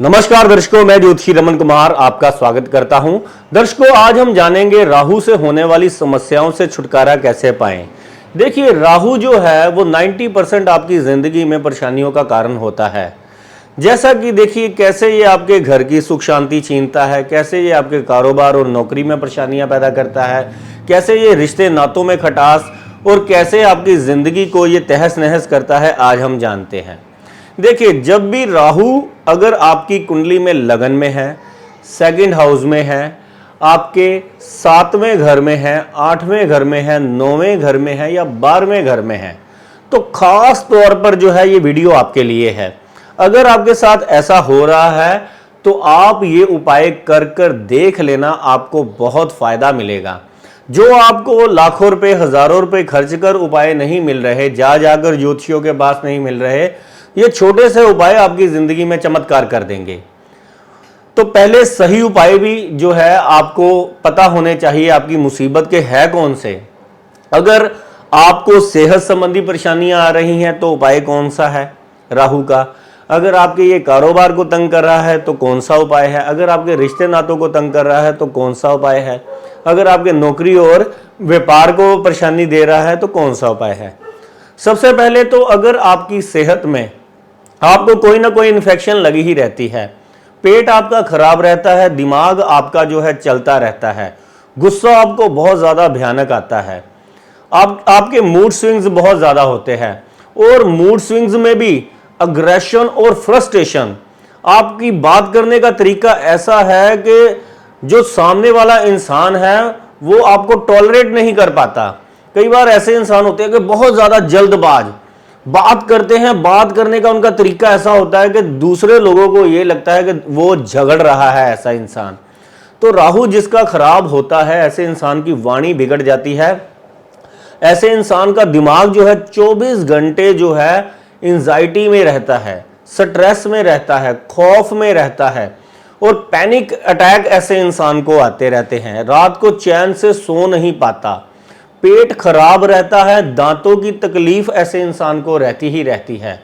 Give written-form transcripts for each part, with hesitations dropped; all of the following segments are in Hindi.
नमस्कार दर्शकों, मैं ज्योतिषी रमन कुमार आपका स्वागत करता हूं। दर्शकों, आज हम जानेंगे राहु से होने वाली समस्याओं से छुटकारा कैसे पाएं। देखिए, राहु जो है वो 90% आपकी जिंदगी में परेशानियों का कारण होता है। जैसा कि देखिए कैसे ये आपके घर की सुख शांति छीनता है, कैसे ये आपके कारोबार और नौकरी में परेशानियां पैदा करता है, कैसे ये रिश्ते नातों में खटास और कैसे आपकी जिंदगी को ये तहस नहस करता है, आज हम जानते हैं। देखिए, जब भी राहु अगर आपकी कुंडली में लगन में है, सेकंड हाउस में है, आपके 7वें घर में है, 8वें घर में है, 9वें घर में है या 12वें घर में है, तो खास तौर पर जो है ये वीडियो आपके लिए है। अगर आपके साथ ऐसा हो रहा है तो आप ये उपाय कर कर देख लेना, आपको बहुत फायदा मिलेगा। जो आपको लाखों रुपए, हजारों रुपए खर्च कर उपाय नहीं मिल रहे, जा जाकर ज्योतिषियों के पास नहीं मिल रहे, ये छोटे से उपाय आपकी जिंदगी में चमत्कार कर देंगे। तो पहले सही उपाय भी जो है आपको पता होने चाहिए, आपकी मुसीबत के है कौन से। अगर आपको सेहत संबंधी परेशानियां आ रही हैं तो उपाय कौन सा है राहु का। अगर आपके ये कारोबार को तंग कर रहा है तो कौन सा उपाय है। अगर आपके रिश्ते नातों को तंग कर रहा है तो कौन सा उपाय है। अगर आपके नौकरी और व्यापार को परेशानी दे रहा है तो कौन सा उपाय है। सबसे पहले तो अगर आपकी सेहत में आपको कोई ना कोई इन्फेक्शन लगी ही रहती है, पेट आपका खराब रहता है, दिमाग आपका जो है चलता रहता है, गुस्सा आपको बहुत ज़्यादा भयानक आता है, आपके मूड स्विंग्स बहुत ज़्यादा होते हैं और मूड स्विंग्स में भी अग्रेशन और फ्रस्ट्रेशन, आपकी बात करने का तरीका ऐसा है कि जो सामने वाला इंसान है वो आपको टॉलरेट नहीं कर पाता। कई बार ऐसे इंसान होते हैं कि बहुत ज़्यादा जल्दबाज बात करते हैं, बात करने का उनका तरीका ऐसा होता है कि दूसरे लोगों को ये लगता है कि वो झगड़ रहा है ऐसा इंसान। तो राहु जिसका खराब होता है, ऐसे इंसान की वाणी बिगड़ जाती है, ऐसे इंसान का दिमाग जो है 24 घंटे जो है एंजाइटी में रहता है, स्ट्रेस में रहता है, खौफ में रहता है और पैनिक अटैक ऐसे इंसान को आते रहते हैं। रात को चैन से सो नहीं पाता, पेट खराब रहता है, दांतों की तकलीफ ऐसे इंसान को रहती ही रहती है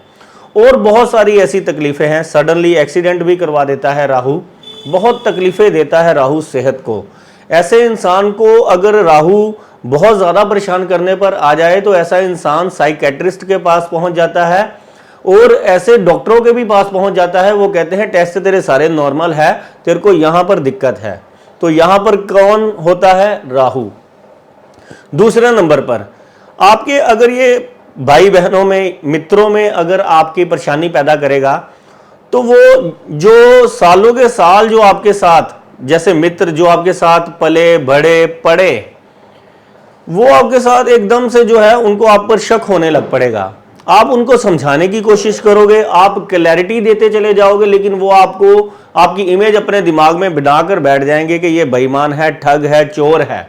और बहुत सारी ऐसी तकलीफें हैं। सडनली एक्सीडेंट भी करवा देता है राहु, बहुत तकलीफें देता है राहु सेहत को। ऐसे इंसान को अगर राहु बहुत ज़्यादा परेशान करने पर आ जाए तो ऐसा इंसान साइकेट्रिस्ट के पास पहुंच जाता है और ऐसे डॉक्टरों के भी पास पहुंच जाता है। वो कहते हैं टेस्ट तेरे सारे नॉर्मल है, तेरे को यहाँ पर दिक्कत है। तो यहाँ पर कौन होता है? राहु। दूसरे नंबर पर आपके अगर ये भाई बहनों में, मित्रों में अगर आपकी परेशानी पैदा करेगा तो वो जो सालों के साल जो आपके साथ, जैसे मित्र जो आपके साथ पले बड़े पड़े, वो आपके साथ एकदम से जो है उनको आप पर शक होने लग पड़ेगा। आप उनको समझाने की कोशिश करोगे, आप क्लैरिटी देते चले जाओगे, लेकिन वो आपको आपकी इमेज अपने दिमाग में बनाकर बैठ जाएंगे कि ये बेईमान है, ठग है, चोर है।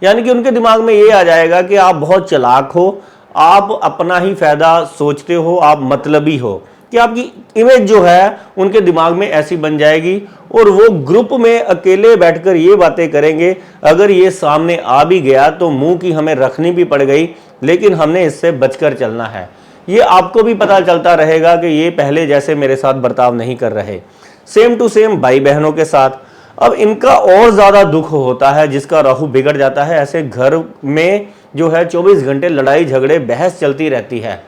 यानी कि उनके दिमाग में ये आ जाएगा कि आप बहुत चालाक हो, आप अपना ही फायदा सोचते हो, आप मतलबी हो, कि आपकी इमेज जो है उनके दिमाग में ऐसी बन जाएगी और वो ग्रुप में अकेले बैठकर ये बातें करेंगे। अगर ये सामने आ भी गया तो मुंह की हमें रखनी भी पड़ गई, लेकिन हमने इससे बचकर चलना है। ये आपको भी पता चलता रहेगा कि ये पहले जैसे मेरे साथ बर्ताव नहीं कर रहे। सेम टू सेम भाई बहनों के साथ अब इनका और ज्यादा दुख होता है, जिसका राहु बिगड़ जाता है। ऐसे घर में जो है 24 घंटे लड़ाई झगड़े बहस चलती रहती है।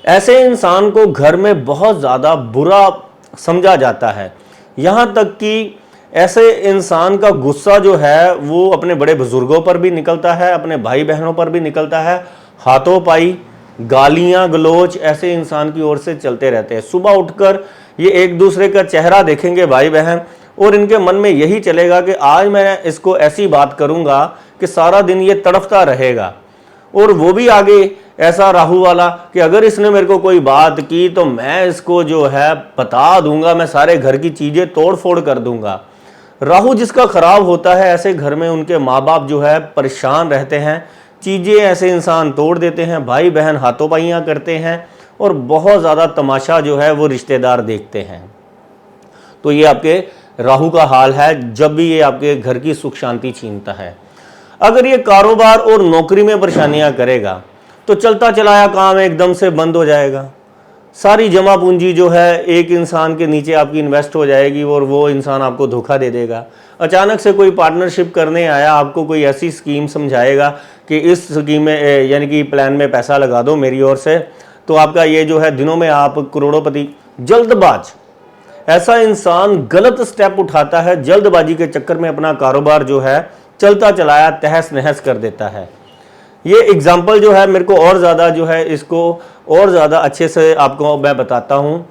ऐसे इंसान को घर में बहुत ज्यादा बुरा समझा जाता है, यहां तक कि ऐसे इंसान का गुस्सा जो है वो अपने बड़े बुजुर्गों पर भी निकलता है, अपने भाई बहनों पर भी निकलता है। हाथों पाई, गालियां गलोच ऐसे इंसान की ओर से चलते रहते हैं। सुबह उठकर ये एक दूसरे का चेहरा देखेंगे भाई बहन और इनके मन में यही चलेगा कि आज मैं इसको ऐसी बात करूंगा कि सारा दिन ये तड़फता रहेगा। और वो भी आगे ऐसा राहु वाला कि अगर इसने मेरे को कोई बात की तो मैं इसको जो है बता दूंगा, मैं सारे घर की चीजें तोड़ फोड़ कर दूंगा। राहु जिसका खराब होता है, ऐसे घर में उनके माँ बाप जो है परेशान रहते हैं, चीजें ऐसे इंसान तोड़ देते हैं, भाई बहन हाथों पाइयाँ करते हैं और बहुत ज्यादा तमाशा जो है वो रिश्तेदार देखते हैं। तो ये आपके राहु का हाल है जब भी ये आपके घर की सुख शांति छीनता है। अगर ये कारोबार और नौकरी में परेशानियां करेगा तो चलता चलाया काम एकदम से बंद हो जाएगा। सारी जमा पूंजी जो है एक इंसान के नीचे आपकी इन्वेस्ट हो जाएगी और वो इंसान आपको धोखा दे देगा। अचानक से कोई पार्टनरशिप करने आया, आपको कोई ऐसी स्कीम समझाएगा कि इस स्कीम में यानी कि प्लान में पैसा लगा दो मेरी ओर से, तो आपका ये जो है दिनों में आप करोड़ोंपति। जल्दबाज, ऐसा इंसान गलत स्टेप उठाता है, जल्दबाजी के चक्कर में अपना कारोबार जो है चलता चलाया तहस नहस कर देता है। ये एग्जाम्पल जो है मेरे को और ज़्यादा जो है इसको और ज़्यादा अच्छे से आपको मैं बताता हूँ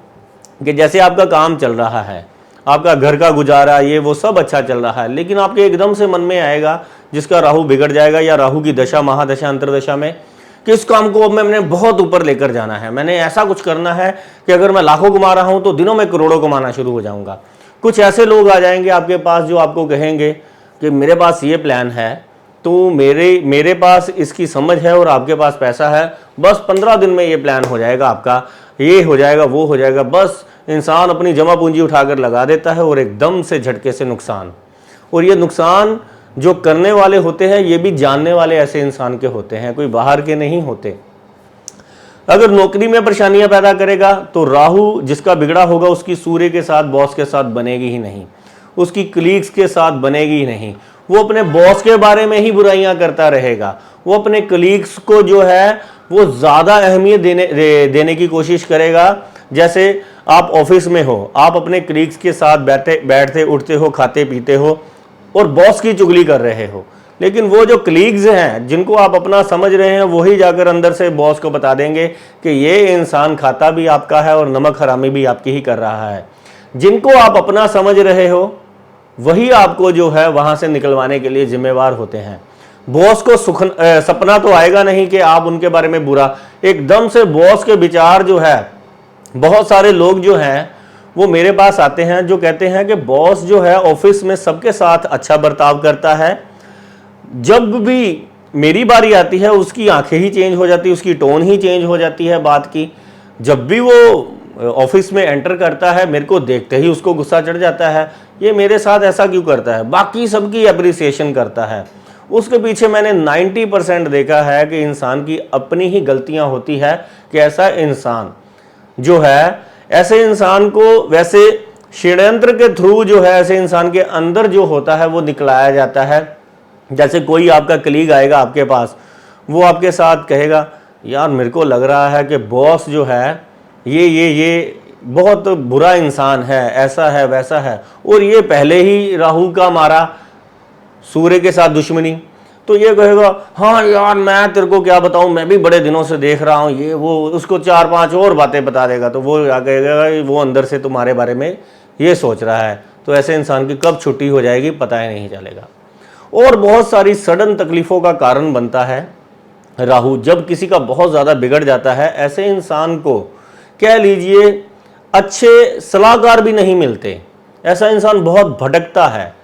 कि जैसे आपका काम चल रहा है, आपका घर का गुजारा ये वो सब अच्छा चल रहा है, लेकिन आपके एकदम से मन में आएगा जिसका राहु बिगड़ जाएगा या राहु की दशा महादशा अंतरदशा में कि इस काम को अब मैंने बहुत ऊपर लेकर जाना है, मैंने ऐसा कुछ करना है कि अगर मैं लाखों कमा रहा हूँ तो दिनों में करोड़ों कमाना शुरू हो जाऊँगा। कुछ ऐसे लोग आ जाएंगे आपके पास जो आपको कहेंगे कि मेरे पास ये प्लान है, तो मेरे पास इसकी समझ है और आपके पास पैसा है, बस 15 दिन में ये प्लान हो जाएगा, आपका ये हो जाएगा वो हो जाएगा। बस इंसान अपनी जमा पूंजी उठाकर लगा देता है और एकदम से झटके से नुकसान। और ये नुकसान जो करने वाले होते हैं ये भी जानने वाले ऐसे इंसान के होते हैं, कोई बाहर के नहीं होते। अगर नौकरी में परेशानियां पैदा करेगा तो राहु जिसका बिगड़ा होगा उसकी सूर्य के साथ बॉस के साथ बनेगी ही नहीं, उसकी कलीग्स के साथ बनेगी ही नहीं। वो अपने बॉस के बारे में ही बुराइयां करता रहेगा, वो अपने कलीग्स को जो है वो ज़्यादा अहमियत देने की कोशिश करेगा। जैसे आप ऑफिस में हो, आप अपने कलीग्स के साथ बैठते उठते हो, खाते पीते हो और बॉस की चुगली कर रहे हो, लेकिन वो जो कलीग्स हैं जिनको आप अपना समझ रहे हैं वही जाकर अंदर से बॉस को बता देंगे कि ये इंसान खाता भी आपका है और नमक हरामी भी आपकी ही कर रहा है। जिनको आप अपना समझ रहे हो वही आपको जो है वहां से निकलवाने के लिए जिम्मेवार होते हैं। बॉस को सपना तो आएगा नहीं कि आप उनके बारे में बुरा, एकदम से बॉस के विचार जो है, बहुत सारे लोग जो हैं वो मेरे पास आते हैं जो कहते हैं कि बॉस जो है ऑफिस में सबके साथ अच्छा बर्ताव करता है, जब भी मेरी बारी आती है उसकी आंखें ही चेंज हो जाती है, उसकी टोन ही चेंज हो जाती है बात की। जब भी वो ऑफिस में एंटर करता है मेरे को देखते ही उसको गुस्सा चढ़ जाता है, ये मेरे साथ ऐसा क्यों करता है, बाकी सबकी अप्रिसिएशन करता है। उसके पीछे मैंने 90% देखा है कि इंसान की अपनी ही गलतियां होती है कि ऐसा इंसान जो है, ऐसे इंसान को वैसे षड्यंत्र के थ्रू जो है ऐसे इंसान के अंदर जो होता है वो निकलाया जाता है। जैसे कोई आपका कलीग आएगा आपके पास, वो आपके साथ कहेगा यार मेरे को लग रहा है कि बॉस जो है ये बहुत बुरा इंसान है, ऐसा है वैसा है, और ये पहले ही राहु का मारा, सूर्य के साथ दुश्मनी, तो ये कहेगा हाँ यार मैं तेरे को क्या बताऊं, मैं भी बड़े दिनों से देख रहा हूं ये वो, उसको 4-5 और बातें बता देगा, तो वो क्या कहेगा वो अंदर से तुम्हारे बारे में ये सोच रहा है। तो ऐसे इंसान की कब छुट्टी हो जाएगी पता ही नहीं चलेगा। और बहुत सारी सडन तकलीफों का कारण बनता है राहु। जब किसी का बहुत ज़्यादा बिगड़ जाता है, ऐसे इंसान को कह लीजिए अच्छे सलाहकार भी नहीं मिलते, ऐसा इंसान बहुत भटकता है।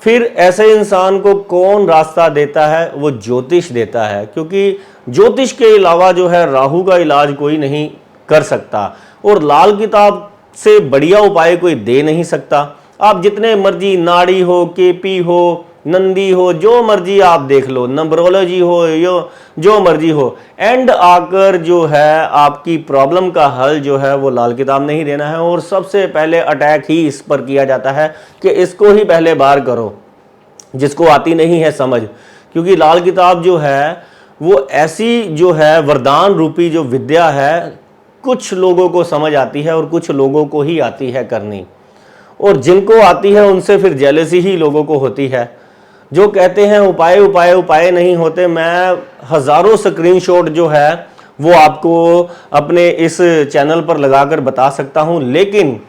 फिर ऐसे इंसान को कौन रास्ता देता है, वो ज्योतिष देता है, क्योंकि ज्योतिष के अलावा जो है राहु का इलाज कोई नहीं कर सकता और लाल किताब से बढ़िया उपाय कोई दे नहीं सकता। आप जितने मर्जी नाड़ी हो, केपी हो, नंदी हो, जो मर्जी आप देख लो, नंबरोलॉजी हो, जो मर्जी हो, एंड आकर जो है आपकी प्रॉब्लम का हल जो है वो लाल किताब नहीं देना है। और सबसे पहले अटैक ही इस पर किया जाता है कि इसको ही पहले बार करो, जिसको आती नहीं है समझ, क्योंकि लाल किताब जो है वो ऐसी जो है वरदान रूपी जो विद्या है, कुछ लोगों को समझ आती है और कुछ लोगों को ही आती है करनी, और जिनको आती है उनसे फिर जेलसी ही लोगों को होती है। जो कहते हैं उपाय उपाय उपाय नहीं होते, मैं हज़ारों स्क्रीनशॉट जो है वो आपको अपने इस चैनल पर लगाकर बता सकता हूं, लेकिन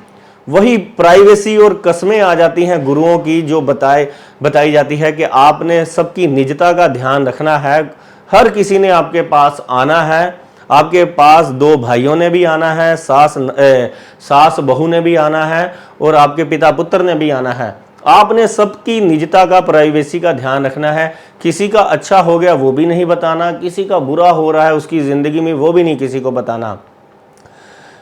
वही प्राइवेसी और कस्में आ जाती हैं गुरुओं की, जो बताई जाती है कि आपने सबकी निजता का ध्यान रखना है। हर किसी ने आपके पास आना है, आपके पास 2 भाइयों ने भी आना है, सास बहू ने भी आना है और आपके पिता पुत्र ने भी आना है। आपने सबकी निजता का, प्राइवेसी का ध्यान रखना है। किसी का अच्छा हो गया वो भी नहीं बताना, किसी का बुरा हो रहा है उसकी ज़िंदगी में वो भी नहीं किसी को बताना।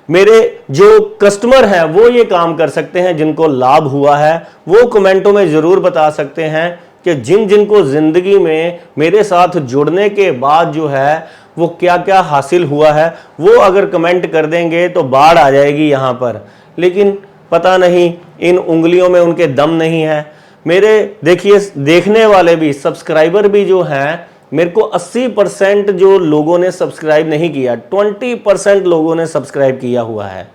मेरे जो कस्टमर हैं वो ये काम कर सकते हैं, जिनको लाभ हुआ है वो कमेंटों में ज़रूर बता सकते हैं कि जिन जिनको जिंदगी में मेरे साथ जुड़ने के बाद जो है वो क्या क्या हासिल हुआ है, वो अगर कमेंट कर देंगे तो बाढ़ आ जाएगी यहाँ पर। लेकिन पता नहीं इन उंगलियों में उनके दम नहीं है। मेरे देखिए देखने वाले भी, सब्सक्राइबर भी जो हैं, मेरे को 80% जो लोगों ने सब्सक्राइब नहीं किया, 20% लोगों ने सब्सक्राइब किया हुआ है।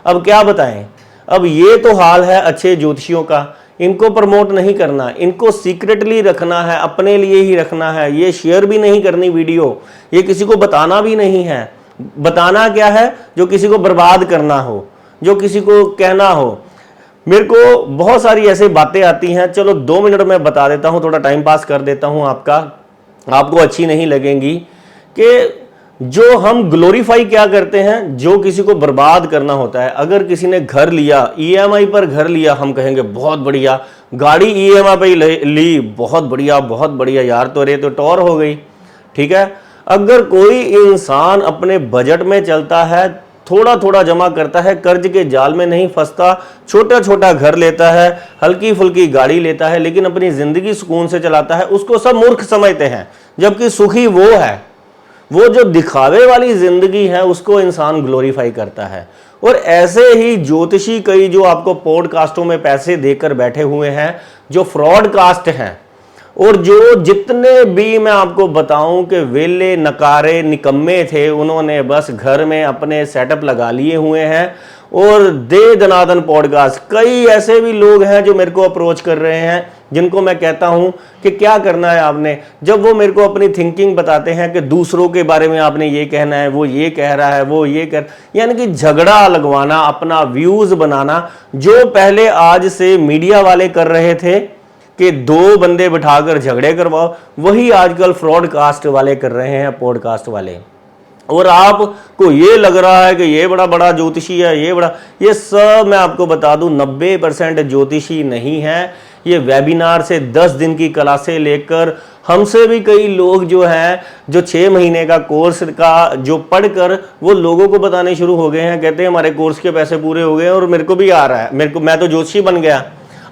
अब क्या बताएं, अब ये तो हाल है अच्छे ज्योतिषियों का। इनको प्रमोट नहीं करना, इनको सीक्रेटली रखना है, अपने लिए ही रखना है। ये शेयर भी नहीं करनी वीडियो, ये किसी को बताना भी नहीं है। बताना क्या है? जो किसी को बर्बाद करना हो, जो किसी को कहना हो। मेरे को बहुत सारी ऐसे बातें आती हैं, चलो 2 मिनट में बता देता हूं, थोड़ा टाइम पास कर देता हूं आपका, आपको अच्छी नहीं लगेंगी। कि जो हम ग्लोरीफाई क्या करते हैं, जो किसी को बर्बाद करना होता है। अगर किसी ने घर लिया, ईएमआई पर घर लिया, हम कहेंगे बहुत बढ़िया। गाड़ी ईएमआई पे ली, बहुत बढ़िया बहुत बढ़िया यार, तो रे तो टॉर हो गई। ठीक है, अगर कोई इंसान अपने बजट में चलता है, थोड़ा थोड़ा जमा करता है, कर्ज के जाल में नहीं फंसता, छोटा छोटा घर लेता है, हल्की फुल्की गाड़ी लेता है, लेकिन अपनी जिंदगी सुकून से चलाता है, उसको सब मूर्ख समझते हैं। जबकि सुखी वो है, वो जो दिखावे वाली जिंदगी है उसको इंसान ग्लोरीफाई करता है। और ऐसे ही ज्योतिषी कई जो आपको पॉडकास्टों में पैसे देकर बैठे हुए हैं, जो फ्रॉड कास्ट हैं, और जो जितने भी मैं आपको बताऊं कि वेले नकारे निकम्मे थे, उन्होंने बस घर में अपने सेटअप लगा लिए हुए हैं और दे दनादन पॉडकास्ट। कई ऐसे भी लोग हैं जो मेरे को अप्रोच कर रहे हैं, जिनको मैं कहता हूं कि क्या करना है आपने। जब वो मेरे को अपनी थिंकिंग बताते हैं कि दूसरों के बारे में आपने ये कहना है, वो ये कह रहा है, वो ये कर, यानी कि झगड़ा लगवाना, अपना व्यूज बनाना, जो पहले आज से मीडिया वाले कर रहे थे कि 2 बंदे बिठाकर झगड़े करवाओ, वही आजकल फ्रॉडकास्ट वाले कर रहे हैं, पॉडकास्ट वाले। और आपको ये लग रहा है कि ये बड़ा बड़ा ज्योतिषी है, ये सब मैं आपको बता दूं 90% ज्योतिषी नहीं है। ये वेबिनार से 10 दिन की क्लासें लेकर, हमसे भी कई लोग जो हैं, जो 6 महीने का कोर्स का जो पढ़कर वो लोगों को बताने शुरू हो गए हैं। कहते हैं हमारे कोर्स के पैसे पूरे हो गए और मेरे को भी आ रहा है, मैं तो ज्योतिषी बन गया।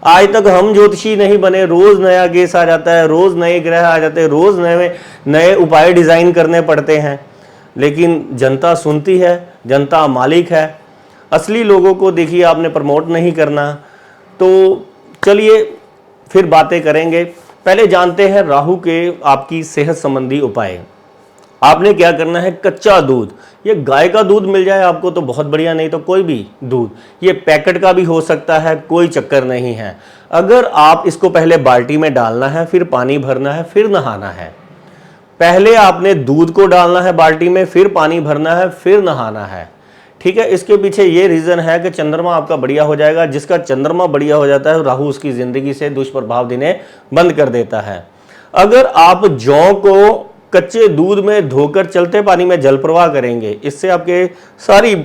आज तक हम ज्योतिषी नहीं बने, रोज नया केस आ जाता है, रोज नए ग्रह आ जाते हैं, रोज नए उपाय डिजाइन करने पड़ते हैं। लेकिन जनता सुनती है, जनता मालिक है। असली लोगों को देखिए आपने प्रमोट नहीं करना। तो चलिए फिर बातें करेंगे। पहले जानते हैं राहु के आपकी सेहत संबंधी उपाय। आपने क्या करना है, कच्चा दूध, ये गाय का दूध मिल जाए आपको तो बहुत बढ़िया, नहीं तो कोई भी दूध, ये पैकेट का भी हो सकता है, कोई चक्कर नहीं है। अगर आप इसको पहले बाल्टी में डालना है, फिर पानी भरना है, फिर नहाना है। पहले आपने दूध को डालना है बाल्टी में, फिर पानी भरना है, फिर नहाना है। ठीक है, इसके पीछे ये रीजन है कि चंद्रमा आपका बढ़िया हो जाएगा। जिसका चंद्रमा बढ़िया हो जाता है, राहु उसकी जिंदगी से दुष्प्रभाव देने बंद कर देता है। अगर आप जौ को कच्चे दूध में धोकर चलते पानी में जल प्रवाह करेंगे, इससे आपके सारी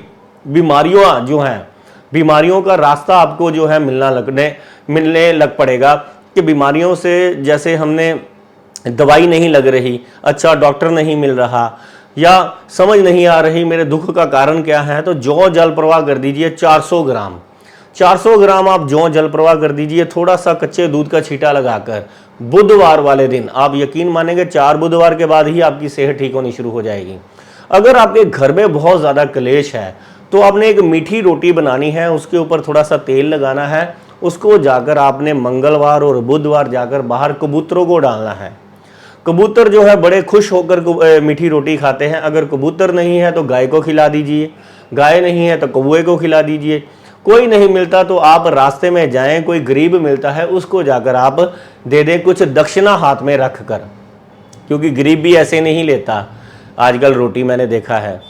बीमारियों जो हैं, बीमारियों का रास्ता आपको जो है मिलने लग पड़ेगा। कि बीमारियों से, जैसे हमने दवाई नहीं लग रही, अच्छा डॉक्टर नहीं मिल रहा, या समझ नहीं आ रही मेरे दुख का कारण क्या है, तो जौ जल प्रवाह कर दीजिए 400 ग्राम। 400 ग्राम आप जौ जल प्रवाह कर दीजिए, थोड़ा सा कच्चे दूध का छींटा लगाकर। बुधवार वाले दिन आप यकीन मानेंगे 4 बुधवार के बाद ही आपकी सेहत ठीक होनी शुरू हो जाएगी। अगर आपके घर में बहुत ज़्यादा क्लेश है, तो आपने एक मीठी रोटी बनानी है, उसके ऊपर थोड़ा सा तेल लगाना है, उसको जाकर आपने मंगलवार और बुधवार जाकर बाहर कबूतरों को डालना है। कबूतर जो है बड़े खुश होकर मीठी रोटी खाते हैं। अगर कबूतर नहीं है तो गाय को खिला दीजिए, गाय नहीं है तो कौवे को खिला दीजिए। कोई नहीं मिलता तो आप रास्ते में जाएं, कोई गरीब मिलता है उसको जाकर आप दे दें, कुछ दक्षिणा हाथ में रख कर, क्योंकि गरीब भी ऐसे नहीं लेता आजकल रोटी, मैंने देखा है।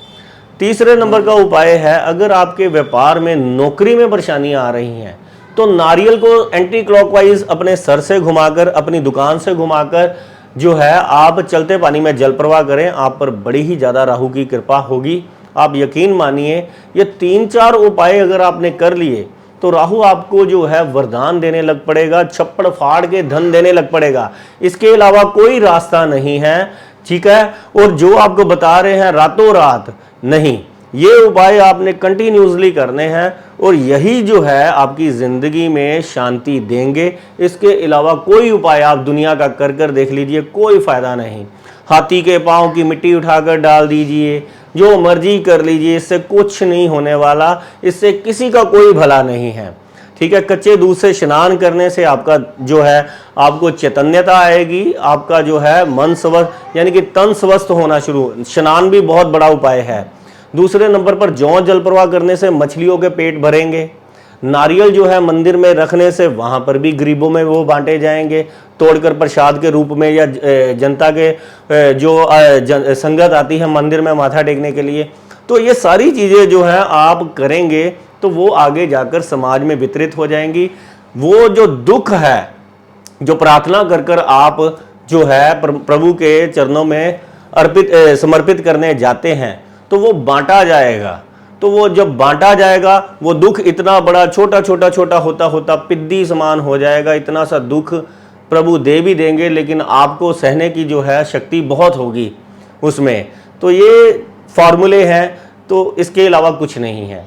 तीसरे नंबर का उपाय है, अगर आपके व्यापार में, नौकरी में परेशानी आ रही है, तो नारियल को एंटी क्लॉकवाइज अपने सर से घुमाकर, अपनी दुकान से घुमाकर जो है आप चलते पानी में जल प्रवाह करें, आप पर बड़ी ही ज़्यादा राहु की कृपा होगी। आप यकीन मानिए, ये 3-4 उपाय अगर आपने कर लिए तो राहु आपको जो है वरदान देने लग पड़ेगा, छप्पड़ फाड़ के धन देने लग पड़ेगा। इसके अलावा कोई रास्ता नहीं है। ठीक है, और जो आपको बता रहे हैं रातों रात नहीं, ये उपाय आपने कंटिन्यूसली करने हैं और यही जो है आपकी ज़िंदगी में शांति देंगे। इसके अलावा कोई उपाय आप दुनिया का कर कर देख लीजिए, कोई फ़ायदा नहीं। हाथी के पाँव की मिट्टी उठाकर डाल दीजिए, जो मर्जी कर लीजिए, इससे कुछ नहीं होने वाला, इससे किसी का कोई भला नहीं है। ठीक है, कच्चे दूध से स्नान करने से आपका जो है आपको चैतन्यता आएगी, आपका जो है मन स्वस्थ यानी कि तन स्वस्थ होना शुरू। स्नान भी बहुत बड़ा उपाय है। दूसरे नंबर पर जौ जल प्रवाह करने से मछलियों के पेट भरेंगे। नारियल जो है मंदिर में रखने से वहां पर भी गरीबों में वो बांटे जाएंगे, तोड़कर प्रसाद के रूप में, या जनता के जो संगत आती है मंदिर में माथा टेकने के लिए। तो ये सारी चीज़ें जो है आप करेंगे तो वो आगे जाकर समाज में वितरित हो जाएंगी। वो जो दुख है, जो प्रार्थना कर कर आप जो है प्रभु के चरणों में समर्पित करने जाते हैं, तो वो बांटा जाएगा। तो वो जब बांटा जाएगा, वो दुख इतना बड़ा छोटा छोटा छोटा होता होता पिद्दी समान हो जाएगा। इतना सा दुख प्रभु दे भी देंगे, लेकिन आपको सहने की जो है शक्ति बहुत होगी उसमें। तो ये फॉर्मूले हैं, तो इसके अलावा कुछ नहीं है।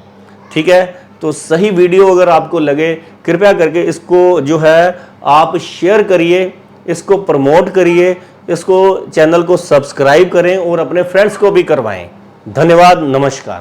ठीक है, तो सही वीडियो अगर आपको लगे, कृपया करके इसको जो है आप शेयर करिए, इसको प्रमोट करिए, इसको चैनल को सब्सक्राइब करें और अपने फ्रेंड्स को भी करवाएं। धन्यवाद, नमस्कार।